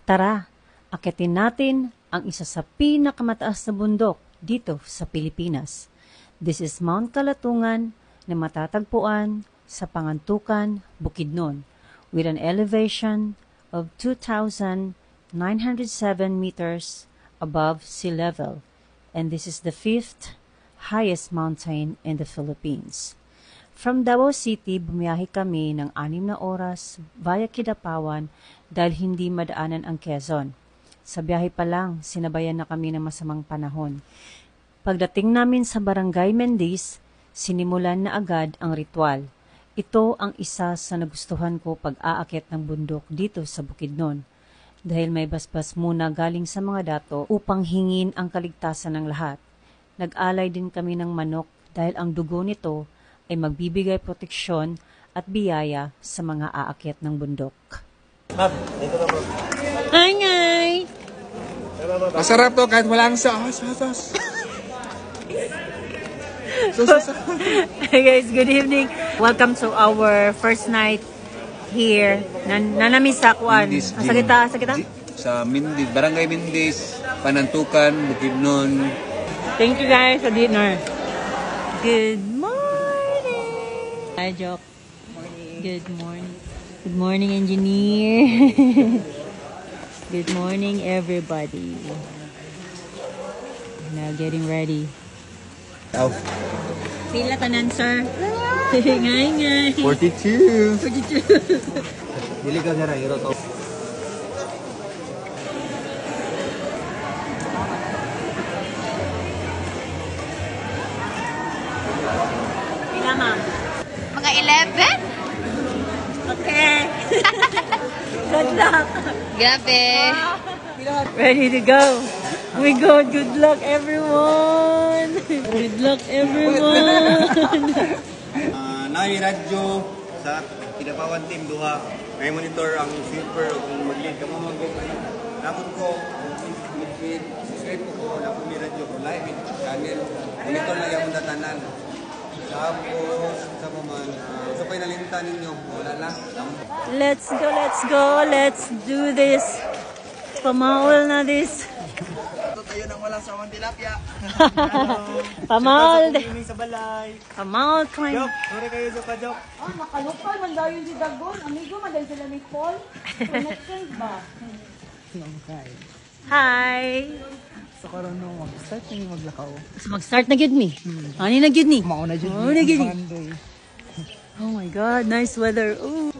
Tara, akitin natin ang isa sa pinakamataas na bundok dito sa Pilipinas. This is Mount Kalatungan na matatagpuan sa Pangantukan, Bukidnon with an elevation of 2,907 meters above sea level, and this is the fifth highest mountain in the Philippines. From Davao City, bumiyahe kami ng 6 na oras via Kidapawan dahil hindi madaanan ang Quezon. Sa biyahe pa lang, sinabayan na kami ng masamang panahon. Pagdating namin sa Barangay Mendez, sinimulan na agad ang ritual. Ito ang isa sa nagustuhan ko pag-aakyat ng bundok dito sa Bukidnon. Dahil may basbas muna galing sa mga dato upang hingin ang kaligtasan ng lahat. Nag-alay din kami ng manok dahil ang dugo nito ay magbibigay proteksyon at biyaya sa mga aakyat ng bundok. Ma'am, dito na po. Hi, ngay! Masarap to kahit walang sauce. Hey guys, good evening. Welcome to our first night here. Nanami sa kuan. Sa kita? Sa Mendez, Barangay Mendez, Panantukan, Bukidnon. Thank you guys sa dinner. Good morning. Hi, Joke. Good morning. Good morning, engineer. Good morning, everybody. Now getting ready. Pila tanan, sir? Ngay. 42. Dili ka na hero to. Pila, ma'am? Mga 11? Okay. Good luck. Grabe. Ready to go. Oh my God, good luck everyone. Good luck everyone. Naay radyo sa Kidapawan team duha. May monitor ang sweeper kung mag-lead ka mo napon ko midfield script ko napon mi radyo ko live channel monitor lang yung datanan. Tapos sa man sa pinalintan ninyo wala lang. Let's go. Let's do this. Pamawal na this. Tayo nang wala sa tilapia. Pamawal. Sa balay. Pamawal climb. Jok, sorry kayo sa kajok. Nakalupal man daw yung si Dagon. Amigo, madal sila ni Paul. Connections ba? Hi. So karon no mag-start ni maglakaw. So mag-start na gyud mi. Ani na gyud ni? Mao na jud. Oh my God, nice weather. Ooh.